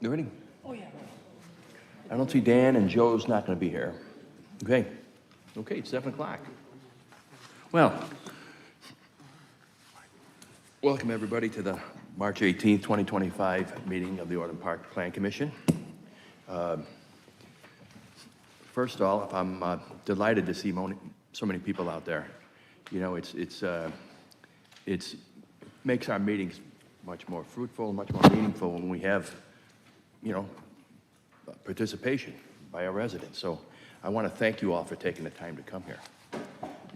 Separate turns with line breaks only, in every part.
You ready?
Oh, yeah.
I don't see Dan, and Joe's not going to be here. Okay. Okay, it's 7 o'clock. Well, welcome everybody to the March 18th, 2025 meeting of the Orland Park Plan Commission. First of all, I'm delighted to see so many people out there. You know, it's makes our meetings much more fruitful, much more meaningful when we have, you know, participation by our residents. So I want to thank you all for taking the time to come here.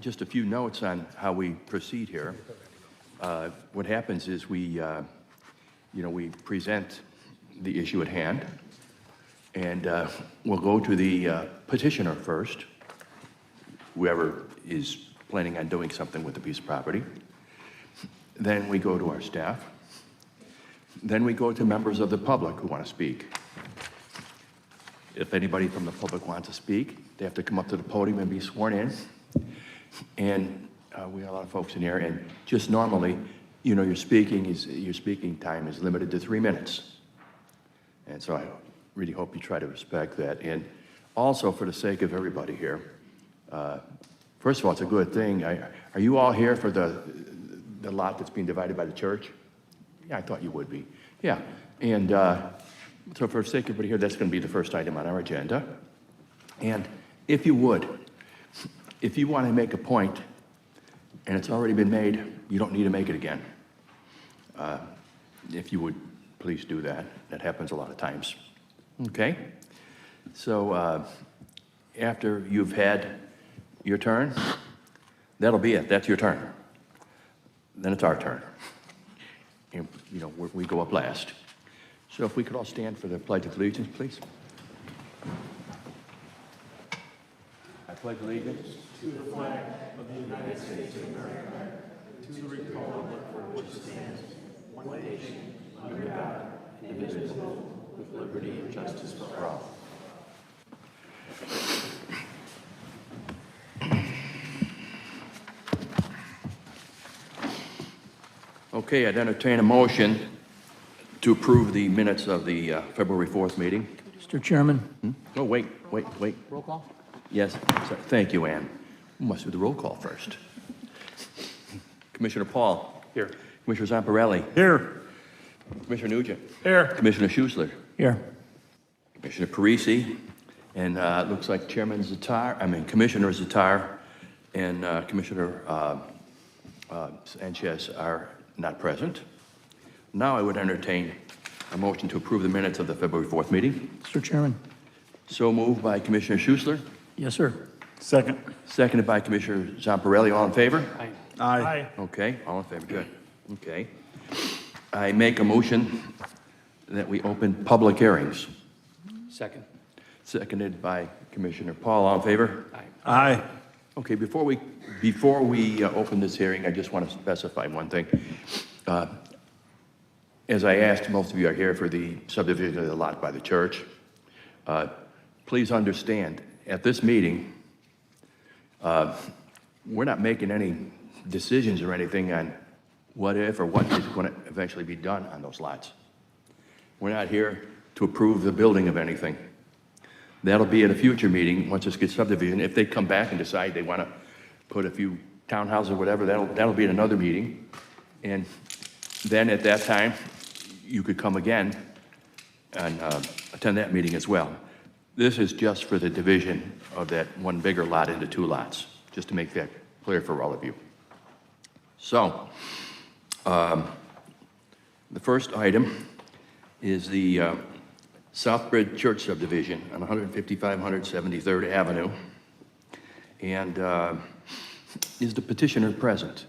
Just a few notes on how we proceed here. What happens is we present the issue at hand, and we'll go to the petitioner first, whoever is planning on doing something with the piece of property. Then we go to our staff. Then we go to members of the public who want to speak. If anybody from the public wants to speak, they have to come up to the podium and be sworn in. And we have a lot of folks in here, and just normally, you know, your speaking time is limited to 3 minutes. And so I really hope you try to respect that. And also, for the sake of everybody here, first of all, it's a good thing. Are you all here for the lot that's being divided by the church? Yeah, I thought you would be. Yeah, and so for the sake of everybody here, that's going to be the first item on our agenda. And if you would, if you want to make a point, and it's already been made, you don't need to make it again. If you would, please do that. That happens a lot of times. Okay? So after you've had your turn, that'll be it. That's your turn. Then it's our turn. And, you know, we go up last. So if we could all stand for the Pledge of Allegiance, please. I pledge allegiance
To the flag of the United States of America, to the republic for which it stands, one nation, under God, indivisible, with liberty and justice for all.
Okay, I'd entertain a motion to approve the minutes of the February 4th meeting.
Mr. Chairman,
Oh, wait.
roll call.
Yes, thank you, Ann. We must do the roll call first. Commissioner Paul.
Here.
Commissioner Zamparelli.
Here.
Commissioner Nugent.
Here.
Commissioner Schuessler.
Here.
Commissioner Parisi. And it looks like Commissioner Zatar and Commissioner Sanchez are not present. Now I would entertain a motion to approve the minutes of the February 4th meeting.
Mr. Chairman.
So moved by Commissioner Schuessler,
Yes, sir.
Second.
seconded by Commissioner Zamparelli. All in favor?
Aye.
Okay, all in favor, good. Okay. I make a motion that we open public hearings.
Second.
Seconded by Commissioner Paul. All in favor?
Aye.
Okay, before we open this hearing, I just want to specify one thing. As I asked, most of you are here for the subdivision of the lot by the church. Please understand, at this meeting, we're not making any decisions or anything on what if or what is going to eventually be done on those lots. We're not here to approve the building of anything. That'll be at a future meeting, once this gets subdivision. If they come back and decide they want to put a few townhouses or whatever, that'll be at another meeting. And then at that time, you could come again and attend that meeting as well. This is just for the division of that one bigger lot into 2 lots, just to make that clear for all of you. So, the first item is the Southbridge Church subdivision on 15500 73rd Avenue. And is the petitioner present?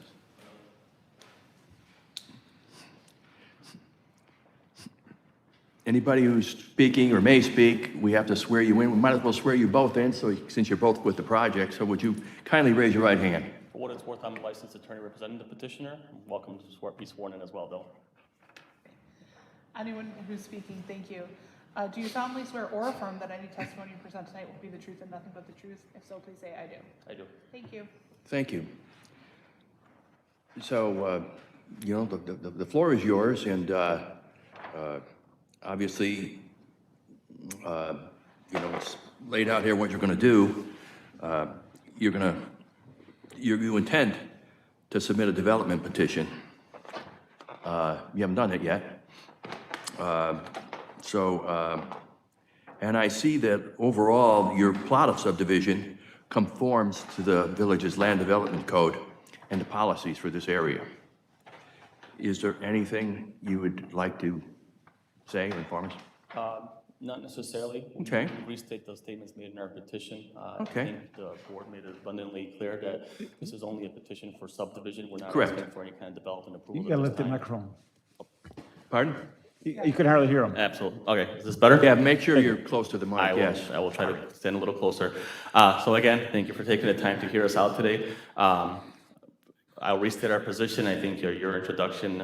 Anybody who's speaking or may speak, we have to swear you in. We might as well swear you both in, so since you're both with the project. So would you kindly raise your right hand?
For what it's worth, I'm a licensed attorney representing the petitioner. Welcome to be sworn in as well, Bill.
Anyone who's speaking, thank you. Do you solemnly swear or affirm that any testimony you present tonight will be the truth and nothing but the truth? If so, please say I do.
I do.
Thank you.
Thank you. So, you know, the floor is yours, and obviously, It's laid out here what you're going to do. You intend to submit a development petition. You haven't done it yet. And I see that overall, your plot of subdivision conforms to the village's land development code and the policies for this area. Is there anything you would like to say, inform us?
Not necessarily.
Okay.
We restate those statements made in our petition.
Okay.
I think the board made it abundantly clear that this is only a petition for subdivision. We're not
Correct.
asking for any kind of development approval.
You gotta
at
lift
this
the
time.
microphone.
Pardon?
You can hardly hear him.
Absolutely. Okay, is this better?
Yeah, make sure you're close to the mic, yes.
I will try to stand a little closer. So again, thank you for taking the time to hear us out today. I'll restate our position. I think your introduction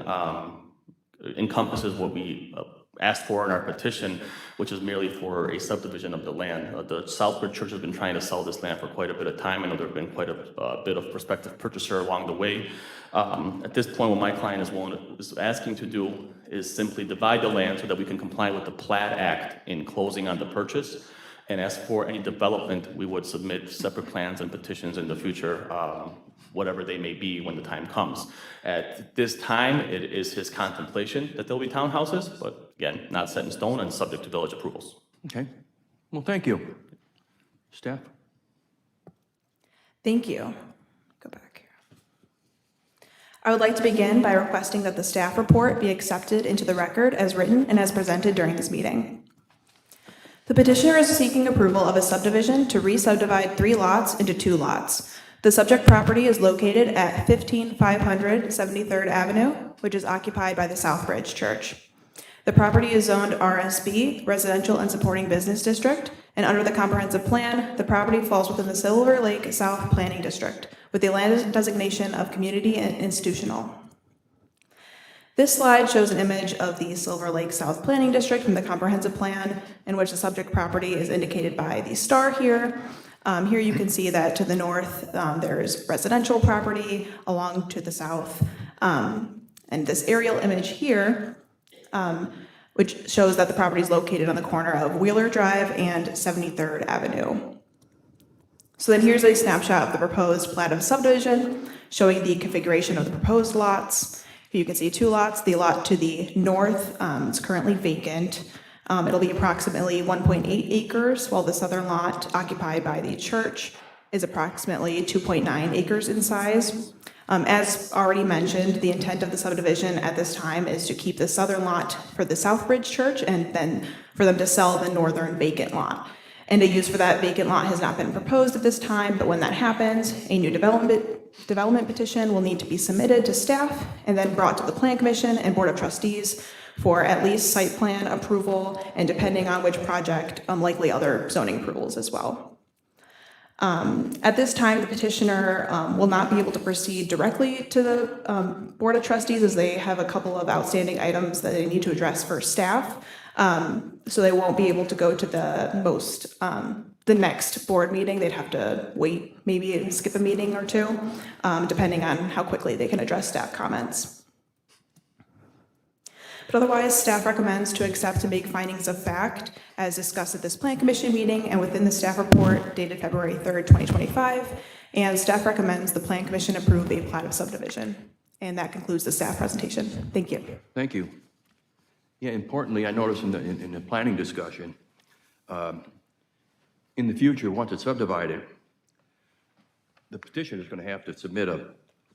encompasses what we asked for in our petition, which is merely for a subdivision of the land. The Southbridge Church has been trying to sell this land for quite a bit of time. I know there have been quite a bit of prospective purchaser along the way. At this point, what my client is asking to do is simply divide the land so that we can comply with the Plat Act in closing on the purchase. And as for any development, we would submit separate plans and petitions in the future, whatever they may be when the time comes. At this time, it is his contemplation that there'll be townhouses, but again, not set in stone and subject to village approvals.
Okay. Well, thank you. Staff?
Thank you. Go back here. I would like to begin by requesting that the staff report be accepted into the record as written and as presented during this meeting. The petitioner is seeking approval of a subdivision to re-subdivide 3 lots into 2 lots. The subject property is located at 15500 73rd Avenue, which is occupied by the Southbridge Church. The property is zoned RSB, Residential and Supporting Business District, and under the comprehensive plan, the property falls within the Silver Lake South Planning District, with the land designation of community and institutional. This slide shows an image of the Silver Lake South Planning District from the comprehensive plan, in which the subject property is indicated by the star here. Here you can see that to the north, there's residential property, along to the south. And this aerial image here, which shows that the property is located on the corner of Wheeler Drive and 73rd Avenue. So then here's a snapshot of the proposed plat of subdivision, showing the configuration of the proposed lots. Here you can see 2 lots. The lot to the north is currently vacant. It'll be approximately 1.8 acres, while the southern lot, occupied by the church, is approximately 2.9 acres in size. As already mentioned, the intent of the subdivision at this time is to keep the southern lot for the Southbridge Church and then for them to sell the northern vacant lot. And a use for that vacant lot has not been proposed at this time, but when that happens, a new development petition will need to be submitted to staff and then brought to the Plan Commission and Board of Trustees for at least site plan approval, and depending on which project, likely other zoning approvals as well. At this time, the petitioner will not be able to proceed directly to the Board of Trustees, as they have a couple of outstanding items that they need to address for staff. So they won't be able to go to the next board meeting. They'd have to wait, maybe skip a meeting or 2, depending on how quickly they can address staff comments. But otherwise, staff recommends to accept and make findings of fact as discussed at this Plan Commission meeting and within the staff report dated February 3rd, 2025. And staff recommends the Plan Commission approve a plat of subdivision. And that concludes the staff presentation. Thank you.
Thank you. Yeah, importantly, I noticed in the planning discussion, in the future, once it's subdivided, the petitioner is going to have to submit a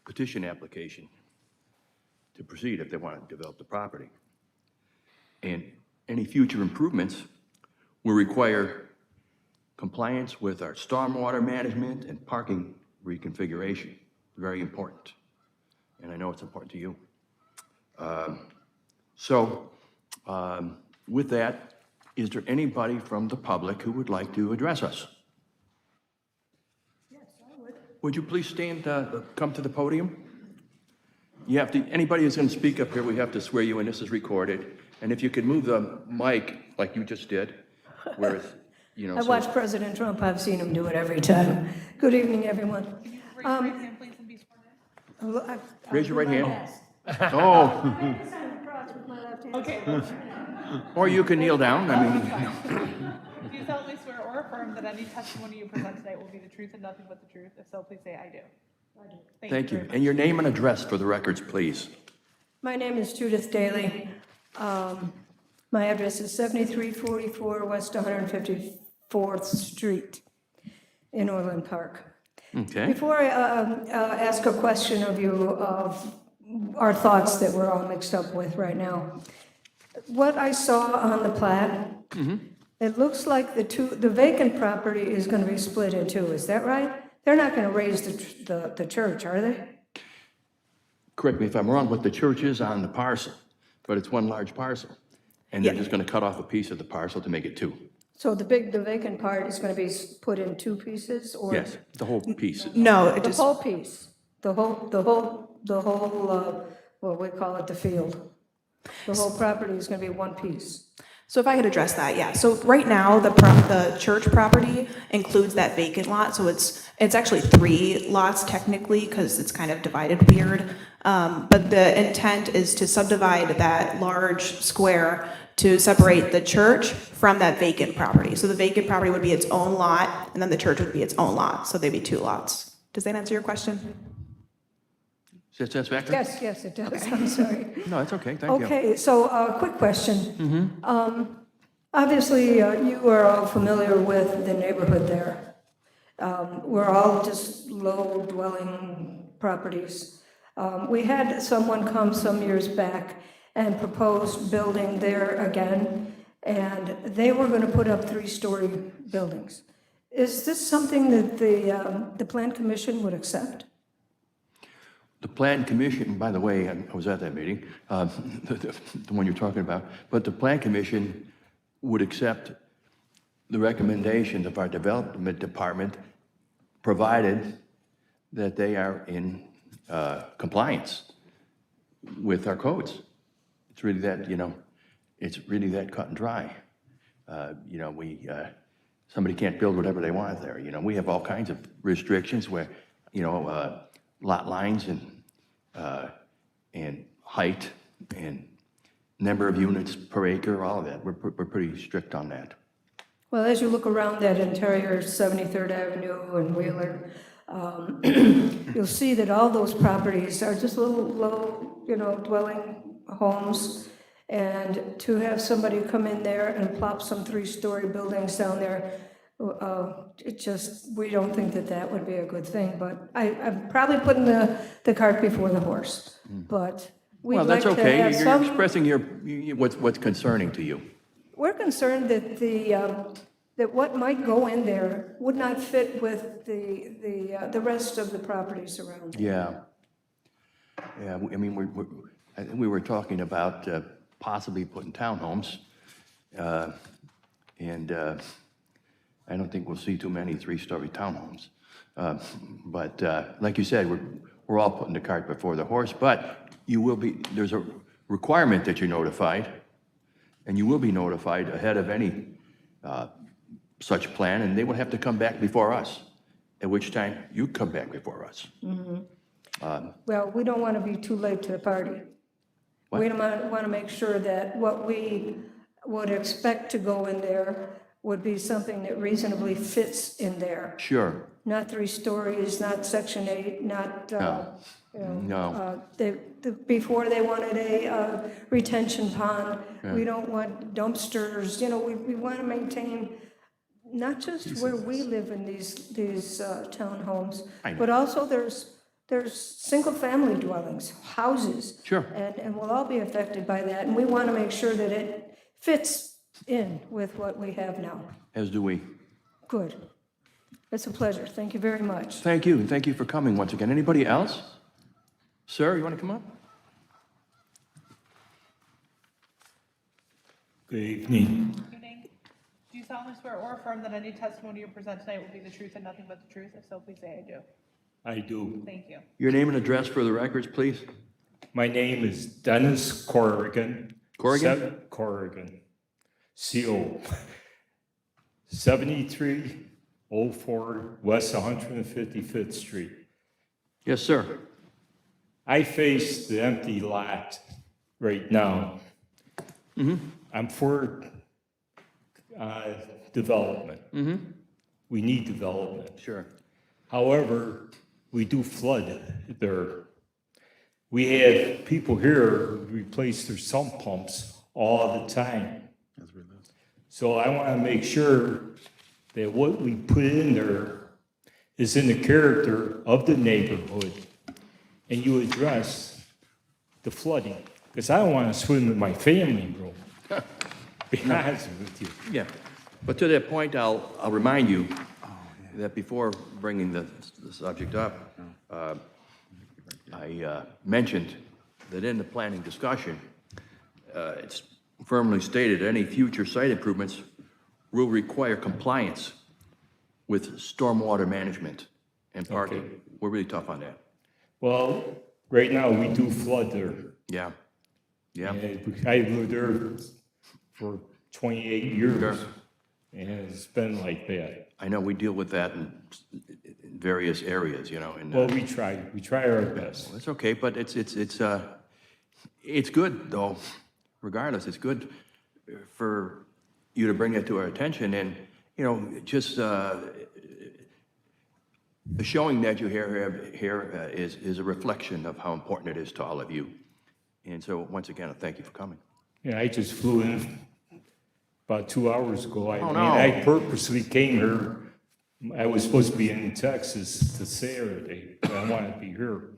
petition application to proceed if they want to develop the property. And any future improvements will require compliance with our stormwater management and parking reconfiguration. Very important. And I know it's important to you. With that, is there anybody from the public who would like to address us? Yes, I would. Would you please stand, come to the podium? You have to, anybody who's going to speak up here, we have to swear you in. This is recorded. And if you could move the mic like you just did, where it's,
I've watched President Trump. I've seen him do it every time. Good evening, everyone.
Can you raise your right hand, please, and be sworn in?
Raise your right hand. Oh,
Okay.
or you can kneel down. I mean,
Do you solemnly swear or affirm that any testimony you present tonight will be the truth and nothing but the truth? If so, please say I do. I do.
Thank you.
very much.
And your name and address for the records, please.
My name is Judith Daly. My address is 7344 West 154th Street in Orland Park.
Okay.
Before I ask a question of you of our thoughts that we're all mixed up with right now, what I saw on the plat, it looks like the vacant property is going to be split in two. Is that right? They're not going to raise the church, are they?
Correct me if I'm wrong, but the church is on the parcel, but it's one large parcel. And they're just going to cut off a piece of the parcel to make it two.
So the vacant part is going to be put in two pieces, or?
Yes, the whole piece.
No, it
The
just,
whole piece, the whole, what we call it, the field. The whole property is going to be one piece.
So if I could address that, yeah. So right now, the church property includes that vacant lot, so it's actually 3 lots technically, because it's kind of divided weird. But the intent is to subdivide that large square to separate the church from that vacant property. So the vacant property would be its own lot, and then the church would be its own lot, so they'd be 2 lots. Does that answer your question?
Is that satisfactory?
Yes, it does, I'm sorry.
No, it's okay, thank you.
Okay, so quick question. Obviously, you are all familiar with the neighborhood there. We're all just low dwelling properties. We had someone come some years back and propose building there again, and they were going to put up 3-story buildings. Is this something that the Plan Commission would accept?
The Plan Commission, by the way, I was at that meeting, the one you're talking about, but the Plan Commission would accept the recommendations of our development department, provided that they are in compliance with our codes. It's really that, it's really that cut and dry. Somebody can't build whatever they want there. We have all kinds of restrictions where, lot lines and height and number of units per acre, all of that. We're pretty strict on that.
Well, as you look around that interior 73rd Avenue and Wheeler, you'll see that all those properties are just little low, dwelling homes. And to have somebody come in there and plop some 3-story buildings down there, we don't think that would be a good thing. But I'm probably putting the cart before the horse. But we'd
Well,
like
that's
to
okay.
have
You're
some.
expressing what's concerning to you.
We're concerned that that what might go in there would not fit with the rest of the properties around.
Yeah. Yeah, I mean, I think we were talking about possibly putting townhomes. And I don't think we'll see too many 3-story townhomes. But like you said, we're all putting the cart before the horse, but there's a requirement that you're notified, and you will be notified ahead of any such plan, and they will have to come back before us, at which time you come back before us.
Well, we don't want to be too late to the party.
What?
We want to make sure that what we would expect to go in there would be something that reasonably fits in there.
Sure.
Not 3 stories, not Section 8, not,
No.
before they wanted a retention pond. We don't want dumpsters, we want to maintain not just where we live in these townhomes,
I know.
but also there's single-family dwellings, houses.
Sure.
And we'll all be affected by that, and we want to make sure that it fits in with what we have now.
As do we.
Good. It's a pleasure. Thank you very much.
Thank you, and thank you for coming once again. Anybody else? Sir, you want to come up?
Good evening.
evening. Do you solemnly swear or affirm that any testimony you present tonight will be the truth and nothing but the truth? If so, please say I do.
I do.
Thank you.
Your name and address for the records, please.
My name is Dennis Corrigan.
Corrigan?
Corrigan. CO. 7304 West 155th Street.
Yes, sir.
I face the empty lot right now. I'm for development. We need development.
Sure.
However, we do flood there. We have people here who replace their sump pumps all the time. So I want to make sure that what we put in there is in the character of the neighborhood, and you address the flooding. Because I don't want to swim in my family room. Be honest with you.
Yeah, but to that point, I'll remind you that before bringing the subject up, I mentioned that in the planning discussion, it's firmly stated any future site improvements will require compliance with stormwater management and parking.
Okay.
We're really tough on that.
Well, right now, we do flood there.
Yeah, yeah.
And I lived there for 28 years,
Sure.
and it's been like that.
I know we deal with that in various areas, you know, and
Well, we try our best.
it's okay, but it's good though, regardless, it's good for you to bring that to our attention and, you know, just showing that you here is a reflection of how important it is to all of you. And so once again, I thank you for coming.
Yeah, I just flew in about 2 hours ago.
Oh,
mean,
no.
I purposely came here. I was supposed to be in Texas to Saturday, but I want to be here.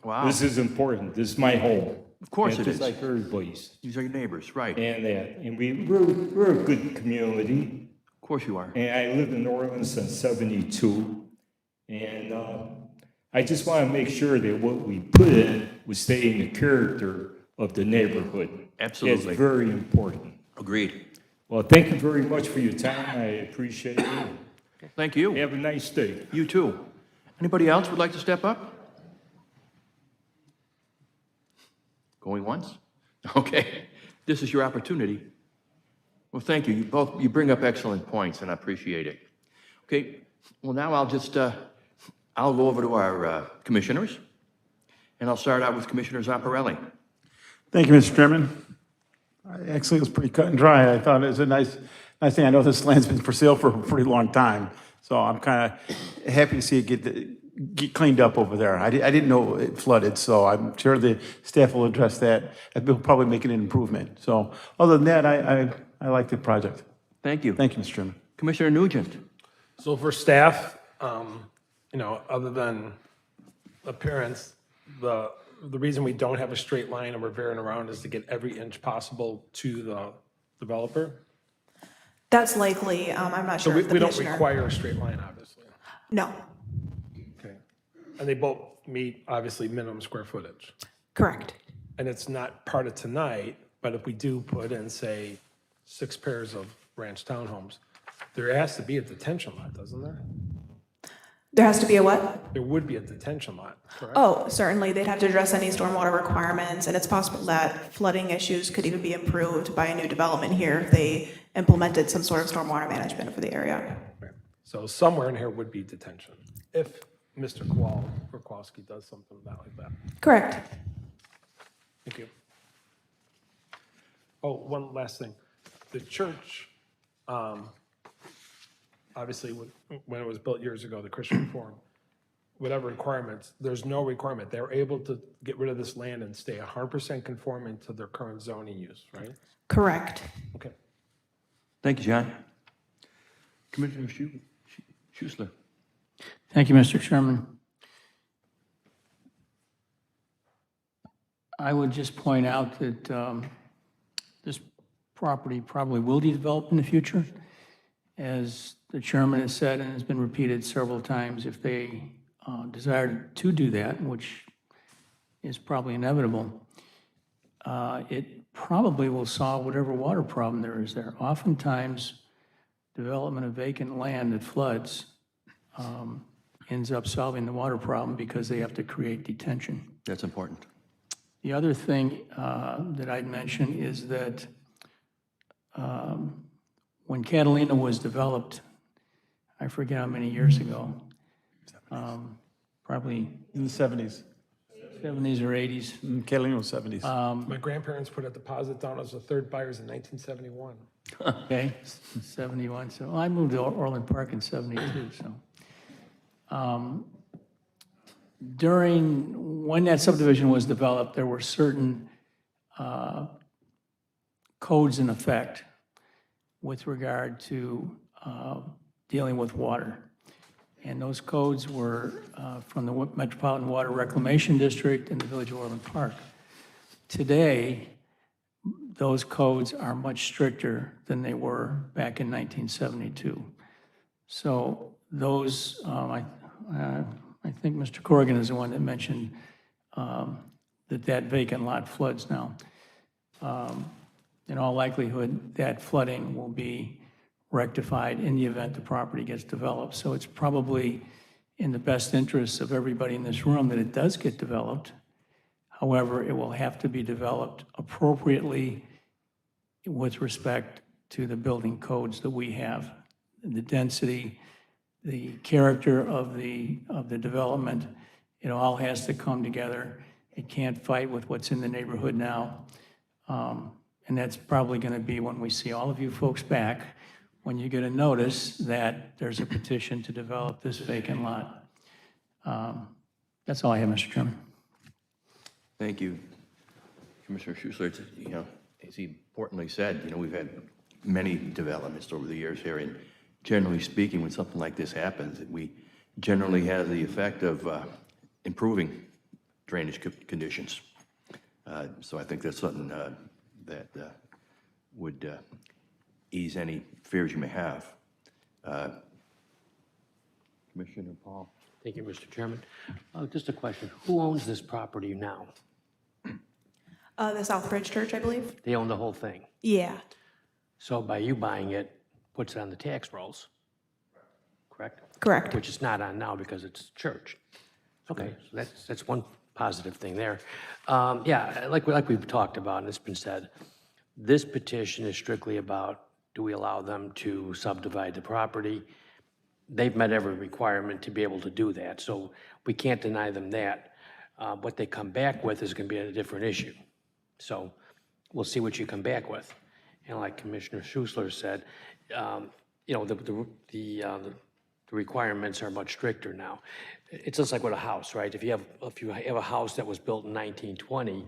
Wow.
This is important. This is my home.
Of course
And
it
just
is.
like everybody's.
These are your neighbors, right?
And we're a good community.
Of course you are.
And I lived in Orland since 72. And I just want to make sure that what we put in would stay in the character of the neighborhood.
Absolutely.
It's very important.
Agreed.
Well, thank you very much for your time. I appreciate it.
Thank you.
Have a nice day.
You too. Anybody else would like to step up? Going once? Okay, this is your opportunity. Well, thank you. You bring up excellent points, and I appreciate it. Okay, well, now I'll go over to our commissioners, and I'll start out with Commissioner Zamparelli.
Thank you, Mr. Chairman. Actually, it was pretty cut and dry. I thought it was a nice thing. I know this land's been for sale for a pretty long time, so I'm kind of happy to see it get cleaned up over there. I didn't know it flooded, so I'm sure the staff will address that. They'll probably make it an improvement. So other than that, I like the project.
Thank you.
Thank you, Mr. Chairman.
Commissioner Nugent.
So for staff, you know, other than appearance, the reason we don't have a straight line and we're veering around is to get every inch possible to the developer.
That's likely, I'm not
So
sure if the
we don't
commissioner.
require a straight line, obviously.
No,
Okay. And they both meet, obviously, minimum square footage.
correct.
And it's not part of tonight, but if we do put in, say, 6 pairs of ranch townhomes, there has to be a detention lot, doesn't there?
There has to be a what?
There would be a detention lot, correct?
Oh, certainly, they'd have to address any stormwater requirements, and it's possible that flooding issues could even be improved by a new development here if they implemented some sort of stormwater management for the area.
Right. So somewhere in here would be detention, if Mr. Kowalski does something like that.
Correct.
Thank you. Oh, one last thing. The church, obviously, when it was built years ago, the Christian Reform, whatever requirements, there's no requirement. They're able to get rid of this land and stay 100% conforming to their current zoning use, right?
Correct.
Okay.
Thank you, John. Commissioner Schuessler.
Thank you, Mr. Chairman. I would just point out that this property probably will be developed in the future. As the chairman has said and has been repeated several times, if they desire to do that, which is probably inevitable, it probably will solve whatever water problem there is there. Oftentimes, development of vacant land that floods ends up solving the water problem because they have to create detention.
That's important.
The other thing that I'd mention is that when Catalina was developed, I forget how many years ago, probably
In the 70s.
70s or 80s.
Catalina was 70s.
My grandparents put a deposit down as the third buyers in 1971.
Okay, 71, so, well, I moved to Orland Park in 72, so. When that subdivision was developed, there were certain codes in effect with regard to dealing with water. And those codes were from the Metropolitan Water Reclamation District and the Village of Orland Park. Today, those codes are much stricter than they were back in 1972. So those, I think Mr. Corrigan is the one that mentioned that vacant lot floods now. In all likelihood, that flooding will be rectified in the event the property gets developed. So it's probably in the best interests of everybody in this room that it does get developed. However, it will have to be developed appropriately with respect to the building codes that we have, the density, the character of the development. It all has to come together. It can't fight with what's in the neighborhood now. And that's probably going to be when we see all of you folks back, when you get a notice that there's a petition to develop this vacant lot. That's all I have, Mr. Chairman.
Thank you, Commissioner Schussler. As he importantly said, we've had many developments over the years here, and generally speaking, when something like this happens, we generally have the effect of improving drainage conditions. So I think that's something that would ease any fears you may have. Commissioner Paul.
Thank you, Mr. Chairman. Just a question. Who owns this property now?
The Southbridge Church, I believe.
They own the whole thing.
Yeah,
So by you buying it, puts it on the tax rolls, correct?
correct.
Which it's not on now because it's church. Okay, so that's one positive thing there. Yeah, like we've talked about, and it's been said, this petition is strictly about, do we allow them to subdivide the property? They've met every requirement to be able to do that, so we can't deny them that. What they come back with is going to be a different issue. So we'll see what you come back with. And like Commissioner Schussler said, the requirements are much stricter now. It's just like with a house, right? If you have a house that was built in 1920,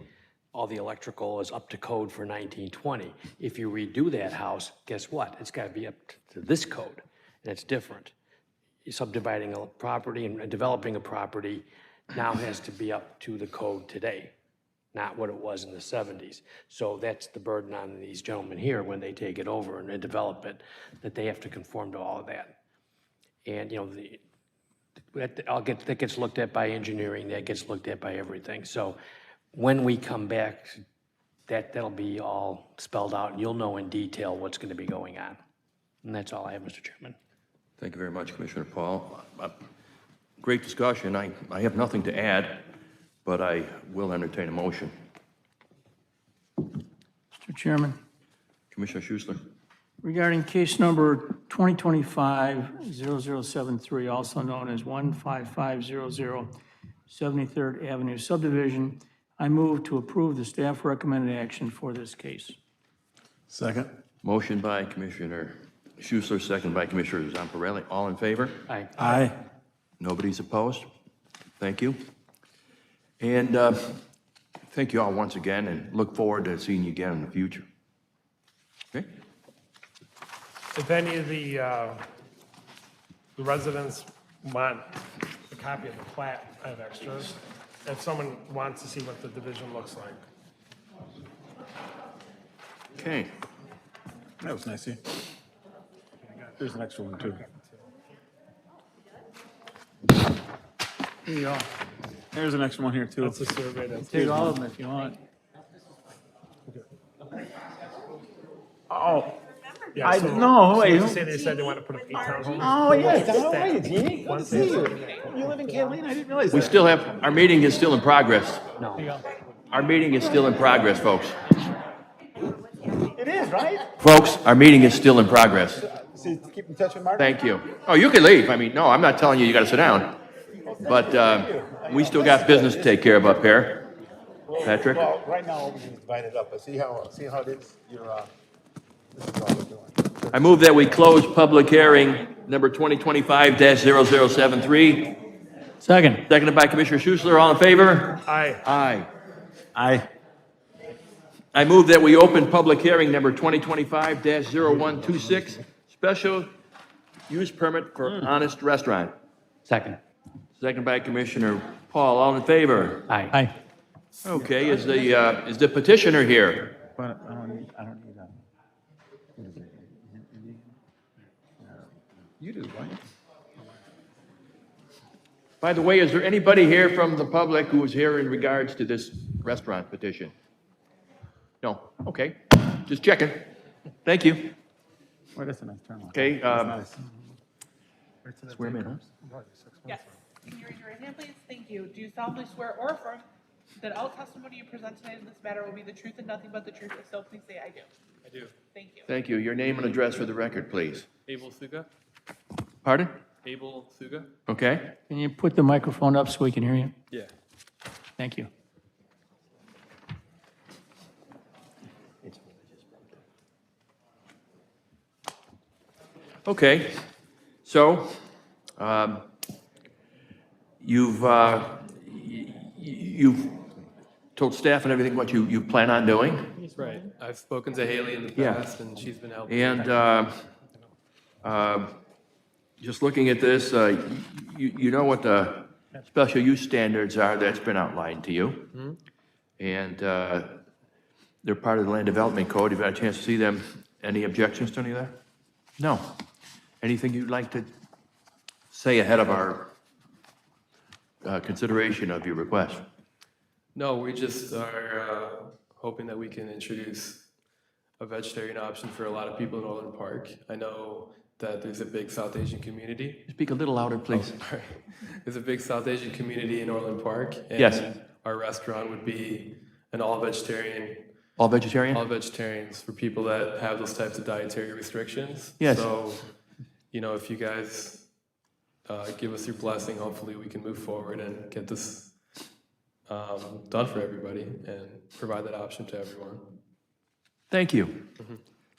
all the electrical is up to code for 1920. If you redo that house, guess what? It's got to be up to this code, and it's different. Subdividing a property and developing a property now has to be up to the code today, not what it was in the 70s. So that's the burden on these gentlemen here when they take it over and they develop it, that they have to conform to all of that. And, that gets looked at by engineering, that gets looked at by everything. So when we come back, that'll be all spelled out, and you'll know in detail what's going to be going on. And that's all I have, Mr. Chairman.
Thank you very much, Commissioner Paul. Great discussion. I have nothing to add, but I will entertain a motion.
Mr. Chairman,
Commissioner Schussler.
regarding case number 2025-0073, also known as 15500 73rd Avenue subdivision, I move to approve the staff recommended action for this case.
Second.
Motion by Commissioner Schussler, second by Commissioner Zamparelli. All in favor?
Aye.
Aye.
Nobody's opposed? Thank you. And thank you all once again, and look forward to seeing you again in the future. Okay?
If any of the residents want a copy of the plat, I have extras. If someone wants to see what the division looks like.
Okay.
That was nice of you. There's an extra one, too.
Here you go.
There's an extra one here, too.
That's a survey that's.
Take all of them if you want.
Oh,
Yeah,
I
so-
no,
so
wait.
let's say they said they want to put up 8 townhomes.
Oh, yes.
One
Oh,
stack.
wait, Gene. Good
One
to see
stack.
you. You live in Catalina? I didn't realize
We
that.
still have, our meeting is still in progress.
No.
Here you go.
Our meeting is still in progress, folks.
It is, right?
Folks, our meeting is still in progress.
See, keep in touch with Mark.
Thank you. Oh, you can leave. I mean, no, I'm not telling you you got to sit down. But
I
We still got business to take care of up here. Patrick?
Well, right now, we can divide it up, but see how it is, this is all we're doing.
I move that we close public hearing number 2025-0073.
Second.
Seconded by Commissioner Schussler. All in favor?
Aye.
Aye.
Aye.
I move that we open public hearing number 2025-0126, special use permit for Honest Restaurant.
Second.
Seconded by Commissioner Paul. All in favor?
Aye.
Aye.
Okay, is the petitioner here?
But I don't need that. You do, right?
By the way, is there anybody here from the public who is here in regards to this restaurant petition? No? Okay, just checking. Thank you.
Well, that's a nice turn.
Okay,
Nice.
swear me in, huh?
Yes. Can you raise your right hand, please? Thank you. Do you solemnly swear or affirm that all testimony you present tonight in this matter will be the truth and nothing but the truth? If so, please say I do.
I do.
Thank you.
Thank you. Your name and address for the record, please.
Abel Suga?
Pardon?
Abel Suga?
Okay.
Can you put the microphone up so we can hear you?
Yeah.
Thank you.
Okay, so, you've told staff and everything what you plan on doing,
Right. I've spoken to Haley in the
Yeah.
past, and she's been helping.
and, just looking at this, you know what the special use standards are, that's been outlined to you. And, they're part of the land development code, you've had a chance to see them, any objections to any of that? No. Anything you'd like to say ahead of our consideration of your request?
No, we just are hoping that we can introduce a vegetarian option for a lot of people in Orland Park. I know that there's a big South Asian community.
Speak a little louder, please.
Sorry. There's a big South Asian community in Orland Park. And
Yes.
our restaurant would be an all-vegetarian,
All vegetarian?
all vegetarians for people that have those types of dietary restrictions.
Yes.
So, if you guys give us your blessing, hopefully we can move forward and get this done for everybody and provide that option to everyone.
Thank you.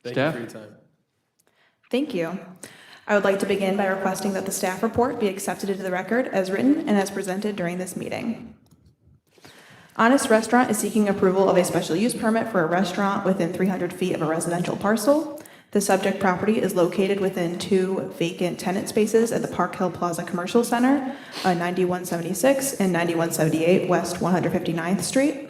Thank
Staff?
you for your time.
Thank you. I would like to begin by requesting that the staff report be accepted into the record as written and as presented during this meeting. Honest Restaurant is seeking approval of a special use permit for a restaurant within 300 feet of a residential parcel. The subject property is located within 2 vacant tenant spaces at the Park Hill Plaza Commercial Center, 9176 and 9178 West 159th Street.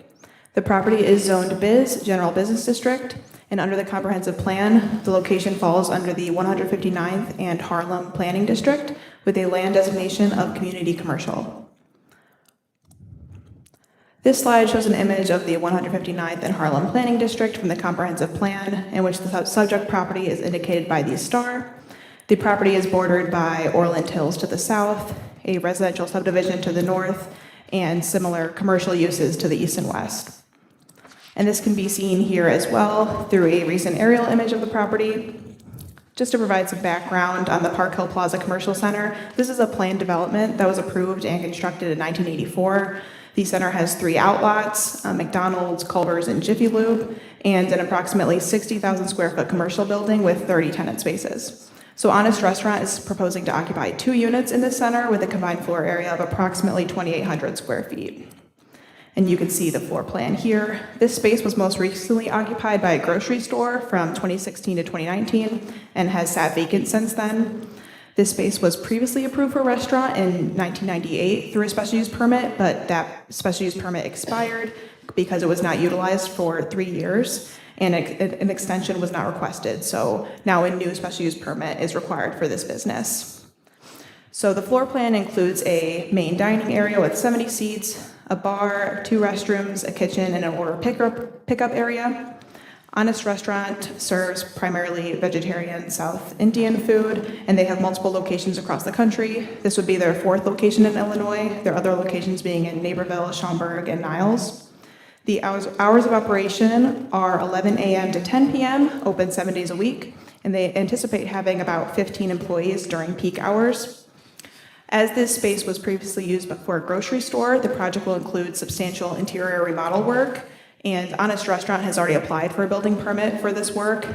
The property is zoned Biz, General Business District, and under the comprehensive plan, the location falls under the 159th and Harlem Planning District with a land designation of community commercial. This slide shows an image of the 159th and Harlem Planning District from the comprehensive plan, in which the subject property is indicated by the star. The property is bordered by Orland Hills to the south, a residential subdivision to the north, and similar commercial uses to the east and west. And this can be seen here as well through a recent aerial image of the property. Just to provide some background on the Park Hill Plaza Commercial Center, this is a planned development that was approved and constructed in 1984. The center has 3 outlots, McDonald's, Culver's, and Jiffy Lube, and an approximately 60,000 square foot commercial building with 30 tenant spaces. So Honest Restaurant is proposing to occupy 2 units in this center with a combined floor area of approximately 2,800 square feet. And you can see the floor plan here. This space was most recently occupied by a grocery store from 2016 to 2019 and has sat vacant since then. This space was previously approved for a restaurant in 1998 through a special use permit, but that special use permit expired because it was not utilized for 3 years and an extension was not requested. So now a new special use permit is required for this business. So the floor plan includes a main dining area with 70 seats, a bar, 2 restrooms, a kitchen, and an order pickup area. Honest Restaurant serves primarily vegetarian South Indian food, and they have multiple locations across the country. This would be their 4th location in Illinois, their other locations being in Naperville, Schaumburg, and Niles. The hours of operation are 11 a.m. to 10 p.m., open 7 days a week, and they anticipate having about 15 employees during peak hours.
As this space was previously used for a grocery store, the project will include substantial interior remodel work, and Honest Restaurant has already applied for a building permit for this work,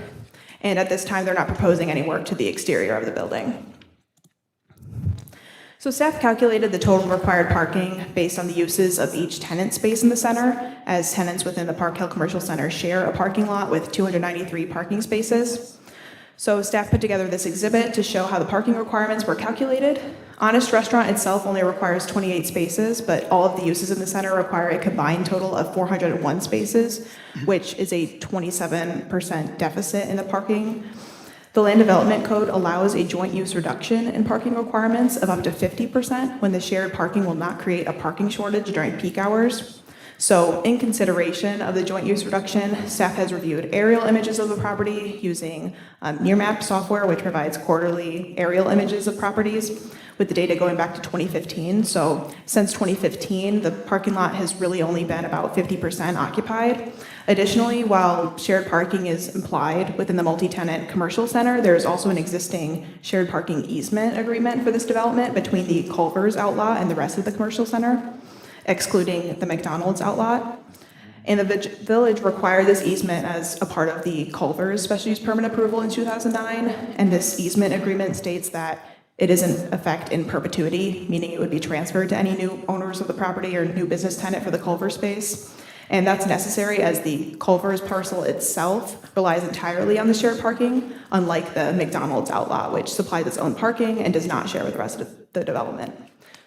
and at this time, they're not proposing any work to the exterior of the building. So staff calculated the total required parking based on the uses of each tenant space in the center, as tenants within the Park Hill Commercial Center share a parking lot with 293 parking spaces. So staff put together this exhibit to show how the parking requirements were calculated. Honest Restaurant itself only requires 28 spaces, but all of the uses in the center require a combined total of 401 spaces, which is a 27% deficit in the parking. The Land Development Code allows a joint use reduction in parking requirements of up to 50% when the shared parking will not create a parking shortage during peak hours. So in consideration of the joint use reduction, staff has reviewed aerial images of the property using Nearmap software, which provides quarterly aerial images of properties with the data going back to 2015. So since 2015, the parking lot has really only been about 50% occupied. Additionally, while shared parking is implied within the multi-tenant commercial center, there is also an existing shared parking easement agreement for this development between the Culver's outlot and the rest of the commercial center, excluding the McDonald's outlot. And the village required this easement as a part of the Culver's special use permit approval in 2009. And this easement agreement states that it is in effect in perpetuity, meaning it would be transferred to any new owners of the property or new business tenant for the Culver space. And that's necessary as the Culver's parcel itself relies entirely on the shared parking, unlike the McDonald's outlot, which supplies its own parking and does not share with the rest of the development.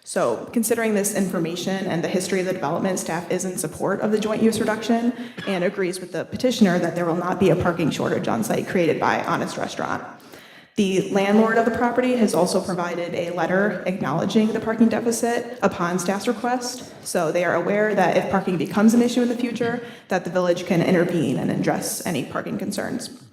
So considering this information and the history of the development, staff is in support of the joint use reduction and agrees with the petitioner that there will not be a parking shortage on site created by Honest Restaurant. The landlord of the property has also provided a letter acknowledging the parking deficit upon staff's request. So they are aware that if parking becomes an issue in the future, that the village can intervene and address any parking concerns.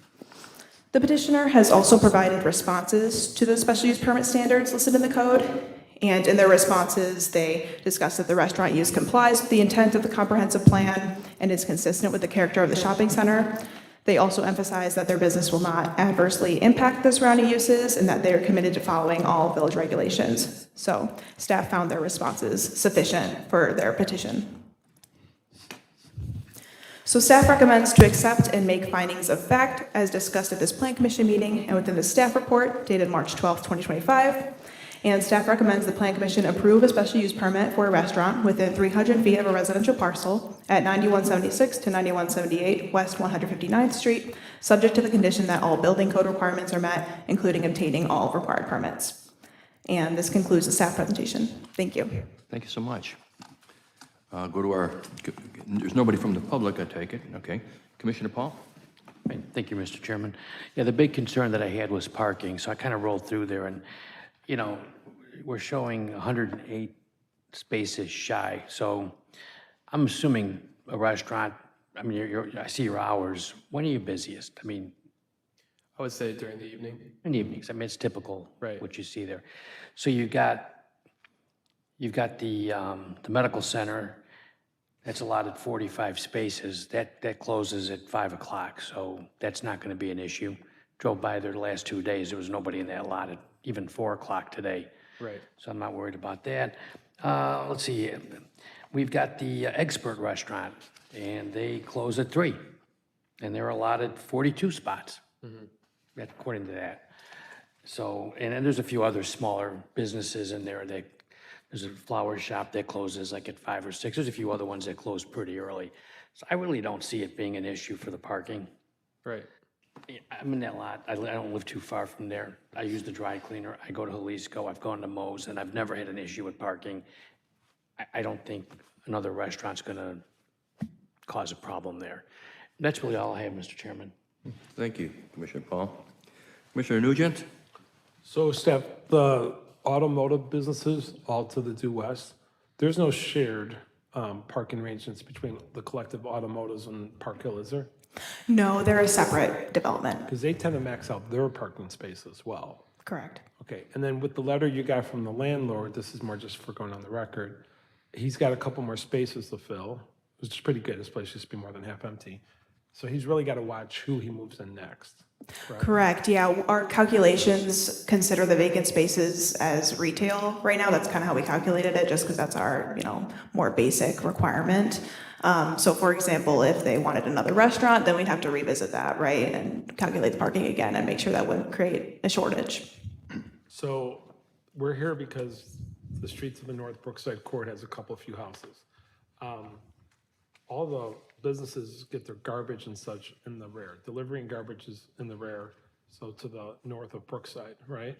The petitioner has also provided responses to the special use permit standards listed in the code. And in their responses, they discuss that the restaurant use complies with the intent of the comprehensive plan and is consistent with the character of the shopping center. They also emphasize that their business will not adversely impact the surrounding uses and that they are committed to following all village regulations. So staff found their responses sufficient for their petition. So staff recommends to accept and make findings of fact as discussed at this Plan Commission meeting and within the staff report dated March 12, 2025. And staff recommends the Plan Commission approve a special use permit for a restaurant within 300 feet of a residential parcel at 9176 to 9178 West 159th Street, subject to the condition that all building code requirements are met, including obtaining all required permits. And this concludes the staff presentation. Thank you.
Thank you so much. Go to our, there's nobody from the public, I take it, okay. Commissioner Paul?
Right. Thank you, Mr. Chairman. Yeah, the big concern that I had was parking, so I kind of rolled through there and, you know, we're showing 108 spaces shy, so I'm assuming a restaurant, I mean, I see your hours. When are you busiest? I mean,
I would say during the evening.
in the evenings. I mean, it's typical,
Right.
what you see there. So you've got the medical center, that's allotted 45 spaces. That closes at 5 o'clock, so that's not going to be an issue. Drove by there the last 2 days, there was nobody in that lot at even 4 o'clock today.
Right.
So I'm not worried about that. Let's see, we've got the Expert Restaurant, and they close at 3, and they're allotted 42 spots, according to that. So, and then there's a few other smaller businesses in there. There's a flower shop that closes like at 5 or 6. There's a few other ones that close pretty early. So I really don't see it being an issue for the parking.
Right.
I'm in that lot. I don't live too far from there. I use the dry cleaner. I go to Jalisco. I've gone to Moe's, and I've never had an issue with parking. I don't think another restaurant's going to cause a problem there. That's really all I have, Mr. Chairman.
Thank you, Commissioner Paul. Commissioner Nugent?
So, Steph, the automotive businesses all to the due west, there's no shared parking arrangements between the collective automotives and Park Hill, is there?
No, they're a separate development.
Because they tend to max out their parking space as well.
Correct.
Okay, and then with the letter you got from the landlord, this is more just for going on the record, he's got a couple more spaces to fill, which is pretty good. This place used to be more than half empty. So he's really got to watch who he moves in next.
Correct, yeah. Our calculations consider the vacant spaces as retail right now. That's kind of how we calculated it, just because that's our, more basic requirement. So for example, if they wanted another restaurant, then we'd have to revisit that, right? And calculate the parking again and make sure that wouldn't create a shortage.
So we're here because the street to the north, Brookside Court, has a few houses. All the businesses get their garbage and such in the rear. Delivering garbage is in the rear, so to the north of Brookside, right?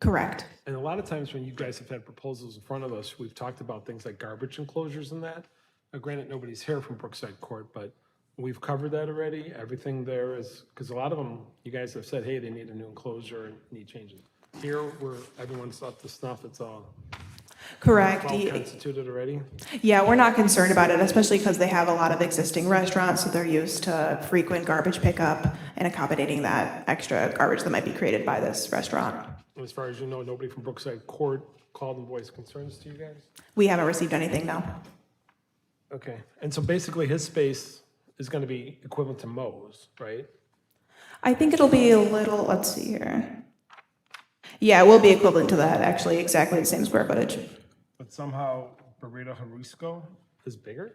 Correct.
And a lot of times when you guys have had proposals in front of us, we've talked about things like garbage enclosures and that. Now, granted, nobody's here from Brookside Court, but we've covered that already. Everything there is, because a lot of them, you guys have said, hey, they need a new enclosure and need changes. Here, where everyone's up to snuff, it's all
Correct.
well constituted already.
Yeah, we're not concerned about it, especially because they have a lot of existing restaurants, so they're used to frequent garbage pickup and accommodating that extra garbage that might be created by this restaurant.
As far as you know, nobody from Brookside Court called and voiced concerns to you guys?
We haven't received anything, no.
Okay, and so basically his space is gonna be equivalent to Mo's, right?
I think it'll be a little, let's see here. Yeah, it will be equivalent to that, actually, exactly the same square footage.
But somehow Burrito Jalisco is bigger?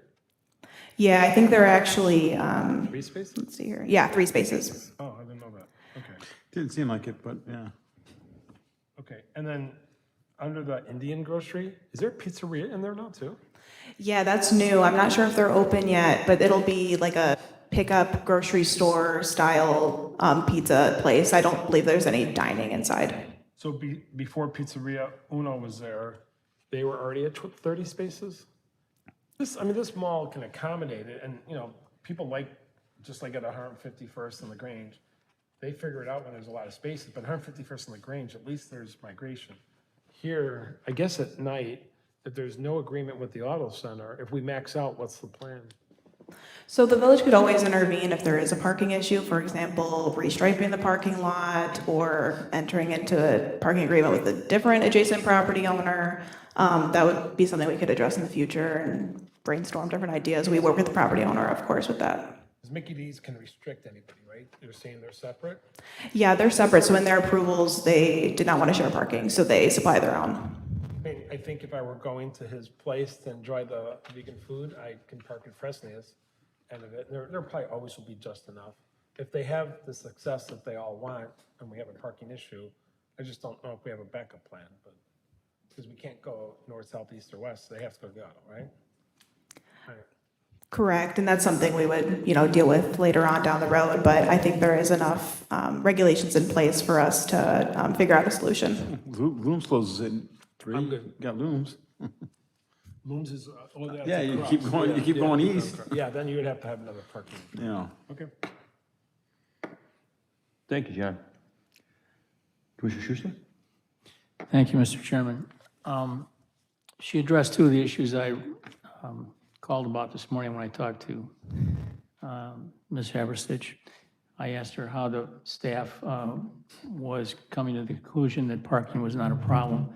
Yeah, I think they're actually,
3 spaces?
let's see here. Yeah, 3 spaces.
Oh, I didn't know that. Okay,
Didn't seem like it, but yeah.
okay. And then under the Indian grocery, is there a pizzeria in there now too?
Yeah, that's new. I'm not sure if they're open yet, but it'll be like a pickup grocery store style pizza place. I don't believe there's any dining inside.
So before Pizzeria Uno was there, they were already at 30 spaces? This mall can accommodate it, and, people just like at 151st and LaGrange, they figure it out when there's a lot of spaces, but 151st and LaGrange, at least there's migration. Here, I guess at night, if there's no agreement with the auto center, if we max out, what's the plan?
So the village could always intervene if there is a parking issue, for example, restriping the parking lot or entering into a parking agreement with a different adjacent property owner. That would be something we could address in the future and brainstorm different ideas. We work with the property owner, of course, with that.
Because Mickey D's can restrict anybody, right? You're saying they're separate?
Yeah, they're separate. So in their approvals, they did not want to share parking, so they supply their own.
I think if I were going to his place to enjoy the vegan food, I can park at Fresnia's end of it. There probably always will be just enough. If they have the success that they all want and we have a parking issue, I just don't know if we have a backup plan, but because we can't go north, south, east, or west, they have to go together, right? All right.
Correct, and that's something we would, deal with later on down the road, but I think there is enough regulations in place for us to figure out a solution.
Looms closes at 3.
I'm good.
Got Looms.
Looms is,
Yeah, you keep going east.
Yeah, then you would have to have another parking.
Yeah.
Okay.
Thank you, John. Commissioner Schuster?
Thank you, Mr. Chairman. She addressed 2 of the issues I called about this morning when I talked to Ms. Haverstich. I asked her how the staff was coming to the conclusion that parking was not a problem.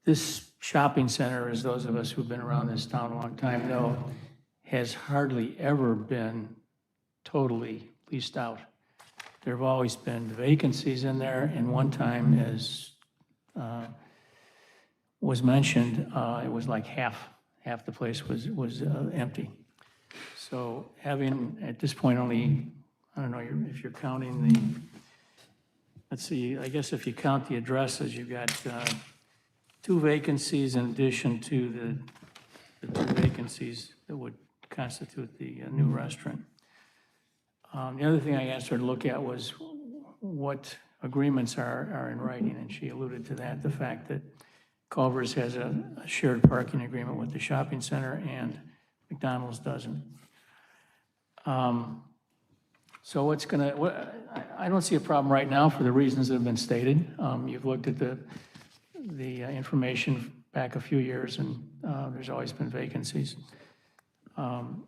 This shopping center, as those of us who've been around this town a long time know, has hardly ever been totally leased out. There have always been vacancies in there, and one time, as was mentioned, it was like half the place was empty. So having, at this point, only, I don't know if you're counting the, let's see, I guess if you count the addresses, you've got 2 vacancies in addition to the 2 vacancies that would constitute the new restaurant. The other thing I asked her to look at was what agreements are in writing, and she alluded to that, the fact that Culver's has a shared parking agreement with the shopping center and McDonald's doesn't. So I don't see a problem right now for the reasons that have been stated. You've looked at the information back a few years, and there's always been vacancies. And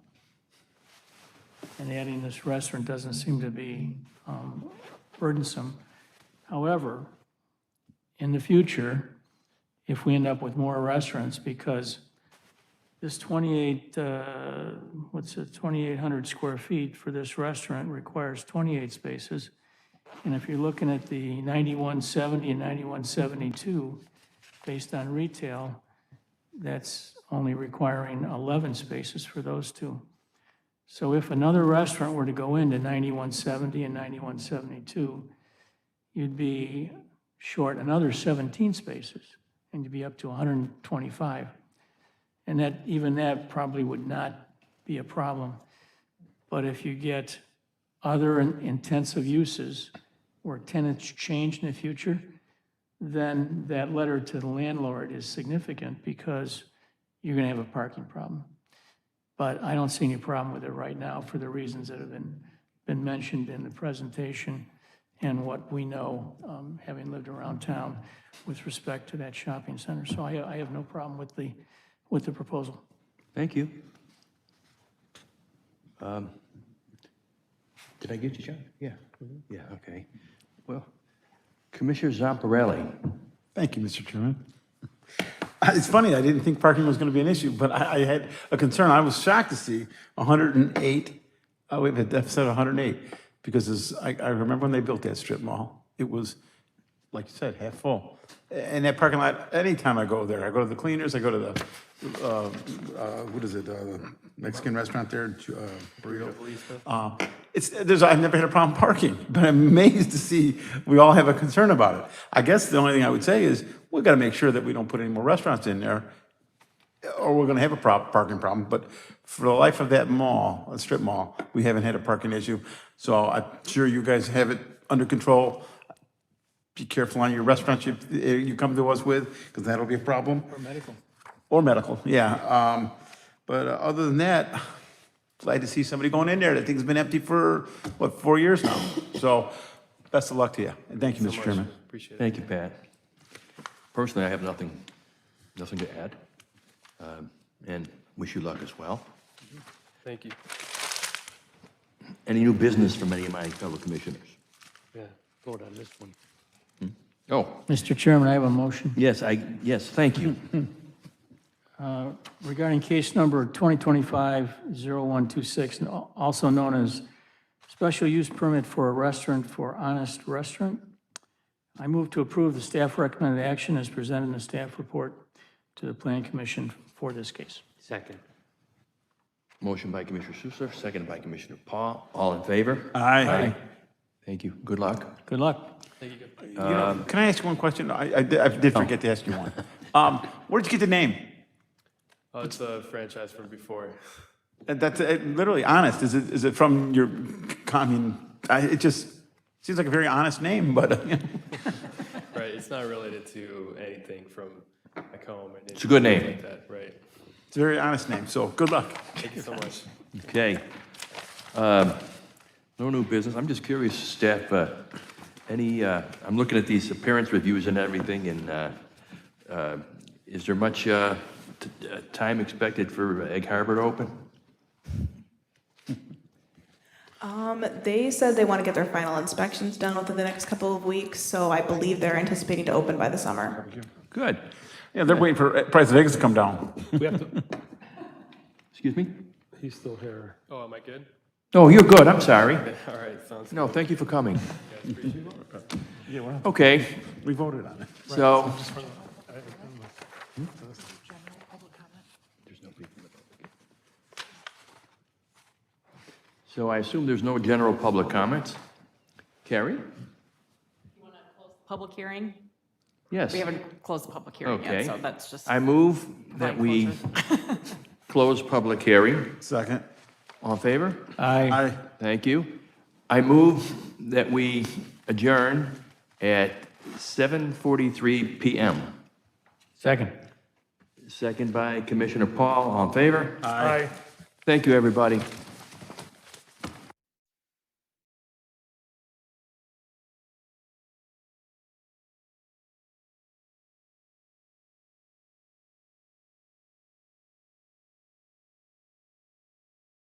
adding this restaurant doesn't seem to be burdensome. However, in the future, if we end up with more restaurants, because this 2,800 square feet for this restaurant requires 28 spaces. And if you're looking at the 9170 and 9172, based on retail, that's only requiring 11 spaces for those two. So if another restaurant were to go into 9170 and 9172, you'd be short another 17 spaces, and you'd be up to 125. And that, even that probably would not be a problem. But if you get other intensive uses where tenants change in the future, then that letter to the landlord is significant because you're gonna have a parking problem. But I don't see any problem with it right now for the reasons that have been mentioned in the presentation and what we know, having lived around town with respect to that shopping center. So I have no problem with the proposal.
Thank you. Did I get you, John? Yeah. Yeah, okay. Well, Commissioner Zamparelli.
Thank you, Mr. Chairman. It's funny, I didn't think parking was going to be an issue, but I had a concern. I was shocked to see 108, we have a deficit of 108, because I remember when they built that strip mall, it was, like you said, half full. And that parking lot, anytime I go there, I go to the cleaners, I go to the, what is it, Mexican restaurant there, Burrito. I've never had a problem parking, but I'm amazed to see we all have a concern about it. I guess the only thing I would say is, we've got to make sure that we don't put any more restaurants in there, or we're going to have a parking problem. But for the life of that mall, a strip mall, we haven't had a parking issue. So I'm sure you guys have it under control. Be careful on your restaurants you come to us with, because that'll be a problem. Or medical, yeah. But other than that, glad to see somebody going in there. That thing's been empty for, 4 years now. So best of luck to you. And thank you, Mr. Chairman.
Appreciate it.
Thank you, Pat. Personally, I have nothing to add, and wish you luck as well.
Thank you.
Any new business from any of my fellow commissioners?
Yeah, vote on this one.
Oh,
Mr. Chairman, I have a motion.
yes, thank you.
Regarding case number 2025-0126, and also known as special use permit for a restaurant for Honest Restaurant, I move to approve the staff recommended action as presented in the staff report to the Planning Commission for this case.
Second.
Motion by Commissioner Sussler, seconded by Commissioner Paul. All in favor?
Aye.
Thank you. Good luck.
Good luck.
Thank you.
Can I ask you one question? I did forget to ask you one. Where'd you get the name?
Oh, it's a franchise from before.
That's literally Honest. Is it from your? It just seems like a very honest name, but.
Right, it's not related to anything from back home.
It's a good name.
Like that, right.
It's a very honest name, so good luck.
Thank you so much.
Okay. No new business. I'm just curious, staff, I'm looking at these appearance reviews and everything, and is there much time expected for Egg Harbor to open?
They said they want to get their final inspections done within the next couple of weeks, so I believe they're anticipating to open by the summer.
Good.
Yeah, they're waiting for price of eggs to come down.
We have to,
Excuse me?
he's still here.
Oh, am I good?
Oh, you're good. I'm sorry.
All right, sounds good.
No, thank you for coming.
Yeah, well,
Okay,
we voted on it.
so. So I assume there's no general public comments? Carrie?
You want to close the public hearing?
Yes.
We haven't closed the public hearing
Okay.
yet, so that's just.
I move that we close public hearing.
Second.
All in favor?
Aye.
Thank you. I move that we adjourn at 7:43 PM.
Second.
Second by Commissioner Paul. All in favor?
Aye.
Thank you, everybody.